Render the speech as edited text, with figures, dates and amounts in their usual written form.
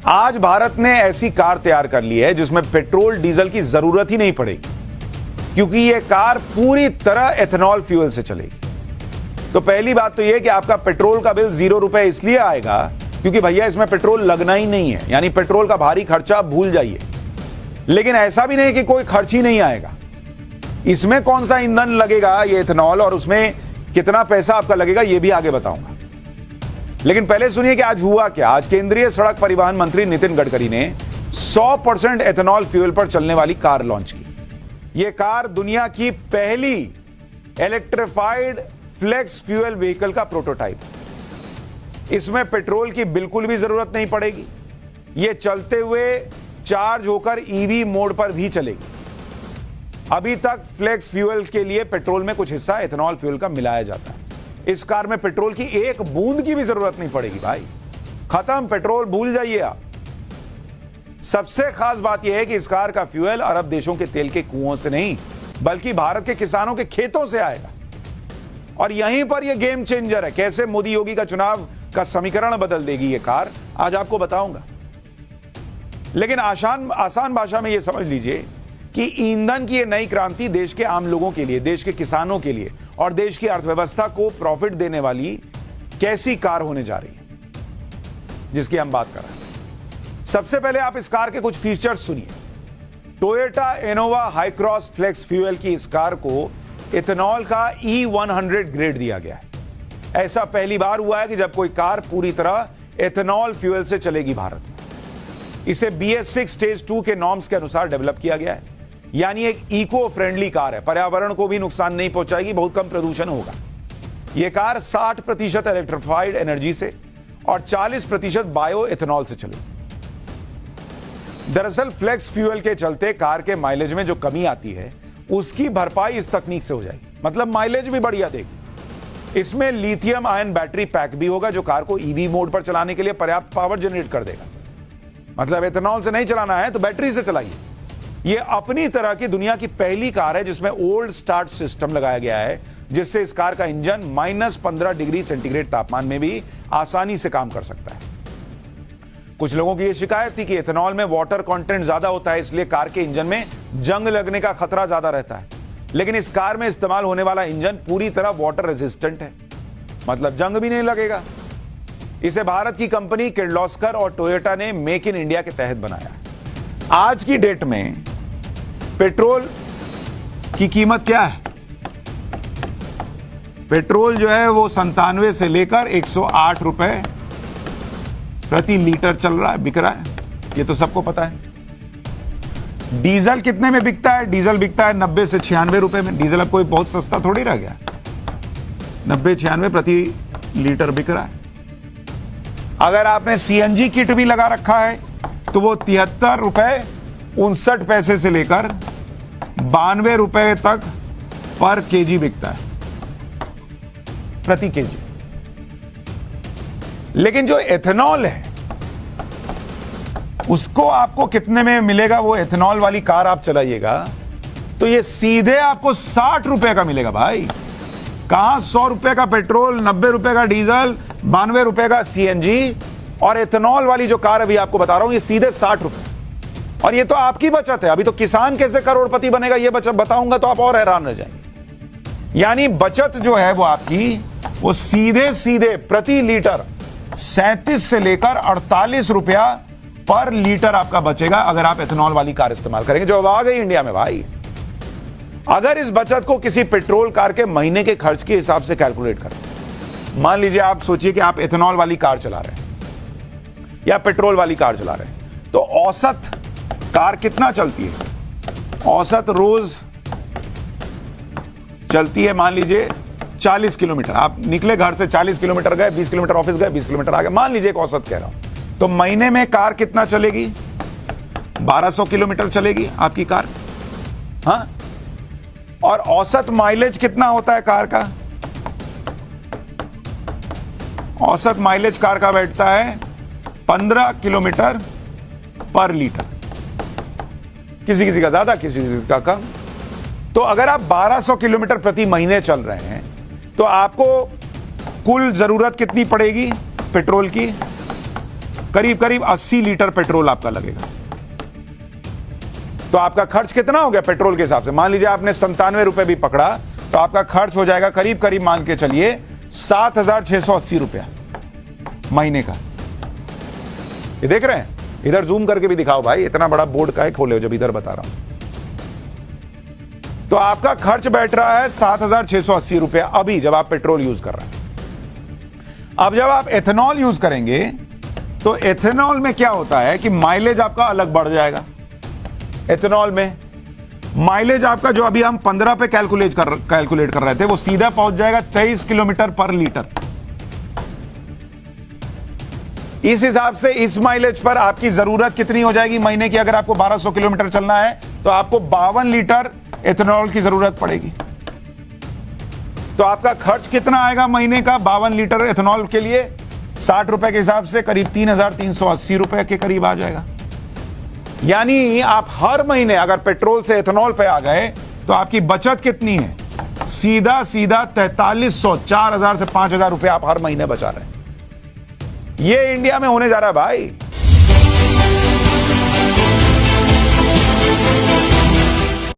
आज भारत ने ऐसी कार तैयार कर ली है जिसमें पेट्रोल डीजल की जरूरत ही नहीं पड़ेगी, क्योंकि यह कार पूरी तरह एथेनॉल फ्यूल से चलेगी। तो पहली बात तो यह कि आपका पेट्रोल का बिल 0 रुपए इसलिए आएगा क्योंकि भैया इसमें पेट्रोल लगना ही नहीं है, यानी पेट्रोल का भारी खर्चा भूल जाइए। लेकिन ऐसा भी नहीं कि कोई खर्च ही नहीं आएगा। इसमें कौन सा ईंधन लगेगा, ये एथेनॉल, और उसमें कितना पैसा आपका लगेगा ये भी आगे बताऊंगा। लेकिन पहले सुनिए कि आज हुआ क्या। आज केंद्रीय सड़क परिवहन मंत्री नितिन गडकरी ने 100% एथेनॉल फ्यूल पर चलने वाली कार लॉन्च की। यह कार दुनिया की पहली इलेक्ट्रिफाइड फ्लेक्स फ्यूल व्हीकल का प्रोटोटाइप। इसमें पेट्रोल की बिल्कुल भी जरूरत नहीं पड़ेगी। यह चलते हुए चार्ज होकर ईवी मोड पर भी चलेगी। अभी तक फ्लेक्स फ्यूल के लिए पेट्रोल में कुछ हिस्सा एथेनॉल फ्यूल का मिलाया जाता है। इस कार में पेट्रोल की एक बूंद की भी जरूरत नहीं पड़ेगी भाई, खत्म, पेट्रोल भूल जाइए आप। सबसे खास बात यह है कि इस कार का फ्यूल अरब देशों के तेल के कुओं से नहीं बल्कि भारत के किसानों के खेतों से आएगा। और यहीं पर यह गेम चेंजर है। कैसे मोदी योगी का चुनाव का समीकरण बदल देगी यह कार, आज आपको बताऊंगा। लेकिन आसान भाषा में यह समझ लीजिए कि ईंधन की यह नई क्रांति देश के आम लोगों के लिए, देश के किसानों के लिए और देश की अर्थव्यवस्था को प्रॉफिट देने वाली कैसी कार होने जा रही है जिसकी हम बात कर रहे हैं। सबसे पहले आप इस कार के कुछ फीचर्स सुनिए। Toyota Innova Hycross flex fuel की इस कार को इथेनॉल का E100 ग्रेड दिया गया है। ऐसा पहली बार हुआ है कि जब कोई कार पूरी तरह एथेनॉल फ्यूल से चलेगी भारत में। इसे BS6 स्टेज 2 के नॉर्म्स के अनुसार डेवलप किया गया है, यानी एक इको फ्रेंडली कार है, पर्यावरण को भी नुकसान नहीं पहुंचाएगी, बहुत कम प्रदूषण होगा। यह कार 60% इलेक्ट्रिफाइड एनर्जी से और 40% बायो एथेनॉल से चलेगी। दरअसल फ्लेक्स फ्यूल के चलते कार के माइलेज में जो कमी आती है उसकी भरपाई इस तकनीक से हो जाएगी, मतलब माइलेज भी बढ़िया देगी। इसमें लिथियम आयन बैटरी पैक भी होगा जो कार को ईवी मोड पर चलाने के लिए पर्याप्त पावर जनरेट कर देगा। मतलब एथेनॉल से नहीं चलाना है तो बैटरी से चलाइए। यह अपनी तरह की दुनिया की पहली कार है जिसमें ओल्ड स्टार्ट सिस्टम लगाया गया है, जिससे इस कार का इंजन -15 डिग्री सेंटीग्रेड तापमान में भी आसानी से काम कर सकता है। कुछ लोगों की यह शिकायत थी कि एथेनॉल में वाटर कंटेंट ज्यादा होता है, इसलिए कार के इंजन में जंग लगने का खतरा ज्यादा रहता है। लेकिन इस कार में इस्तेमाल होने वाला इंजन पूरी तरह वाटर रेजिस्टेंट है, मतलब जंग भी नहीं लगेगा। इसे भारत की कंपनी किर्लोस्कर और टोयोटा ने मेक इन इंडिया के तहत बनाया। आज की डेट में पेट्रोल की कीमत क्या है? पेट्रोल जो है वो 97 से लेकर 108 रुपए प्रति लीटर चल रहा है, बिक रहा है, ये तो सबको पता है। डीजल कितने में बिकता है? डीजल बिकता है 90 से 96 रुपए में। डीजल अब कोई बहुत सस्ता थोड़ी रह गया, 90-96 प्रति लीटर बिक रहा है। अगर आपने CNG किट भी लगा रखा है तो वो 73 रुपए 59 पैसे से लेकर 92 रुपए तक पर केजी बिकता है, प्रति केजी। लेकिन जो एथेनॉल है उसको आपको कितने में मिलेगा? वो एथेनॉल वाली कार आप चलाइएगा तो ये सीधे आपको 60 रुपए का मिलेगा भाई। कहां 100 रुपए का पेट्रोल, 90 रुपए का डीजल, 92 रुपए का CNG, और एथेनॉल वाली जो कार अभी आपको बता रहा हूं ये सीधे 60 रुपए। और ये तो आपकी बचत है। अभी तो किसान कैसे करोड़पति बनेगा ये बचत बताऊंगा तो आप और हैरान रह जाएंगे। यानी बचत जो है वो आपकी वो सीधे सीधे प्रति लीटर 37 से लेकर 48 रुपया पर लीटर आपका बचेगा अगर आप एथेनॉल वाली कार इस्तेमाल करेंगे, जो अब आ गई इंडिया में भाई। अगर इस बचत को किसी पेट्रोल कार के महीने के खर्च के हिसाब से कैलकुलेट करें, मान लीजिए आप सोचिए कि आप एथेनॉल वाली कार चला रहे हैं या पेट्रोल वाली कार चला रहे हैं, तो औसत कार कितना चलती है? औसत रोज चलती है मान लीजिए 40 किलोमीटर। आप निकले घर से 40 किलोमीटर गए, 20 किलोमीटर ऑफिस गए, 20 किलोमीटर आ गए, मान लीजिए एक औसत कह रहा हूं। तो महीने में कार कितना चलेगी? 1200 किलोमीटर चलेगी आपकी कार। हाँ, और औसत माइलेज कितना होता है कार का? औसत माइलेज कार का बैठता है 15 किलोमीटर पर लीटर। किसी किसी का ज्यादा, किसी किसी का कम। तो अगर आप 1200 किलोमीटर प्रति महीने चल रहे हैं तो आपको कुल जरूरत कितनी पड़ेगी पेट्रोल की? करीब करीब 80 लीटर पेट्रोल आपका लगेगा। तो आपका खर्च कितना हो गया पेट्रोल के हिसाब से? मान लीजिए आपने 97 रुपए भी पकड़ा तो आपका खर्च हो जाएगा करीब करीब मान के चलिए 7,680 रुपया महीने का। ये देख रहे हैं? इधर जूम करके भी दिखाओ भाई, इतना बड़ा बोर्ड का है खोले हो जब इधर बता रहा हूं। तो आपका खर्च बैठ रहा है 7,680 रुपया अभी जब आप पेट्रोल यूज कर रहे हैं। अब जब आप एथेनॉल यूज करेंगे तो एथेनॉल में क्या होता है कि माइलेज आपका अलग बढ़ जाएगा। एथेनॉल में माइलेज आपका जो अभी हम 15 पे कैलकुलेट कर रहे थे वो सीधा पहुंच जाएगा 23 किलोमीटर पर लीटर। इस हिसाब से इस माइलेज पर आपकी जरूरत कितनी हो जाएगी महीने की? अगर आपको 1200 किलोमीटर चलना है तो आपको 52 लीटर एथेनॉल की जरूरत पड़ेगी। तो आपका खर्च कितना आएगा महीने का 52 लीटर एथेनॉल के लिए? 60 रुपए के हिसाब से करीब 3,380 रुपए के करीब आ जाएगा। यानी आप हर महीने अगर पेट्रोल से एथेनॉल पे आ गए तो आपकी बचत कितनी है? सीधा 4300, 4,000 से 5,000 रुपए आप हर महीने बचा रहे हैं। ये इंडिया में होने जा रहा है भाई।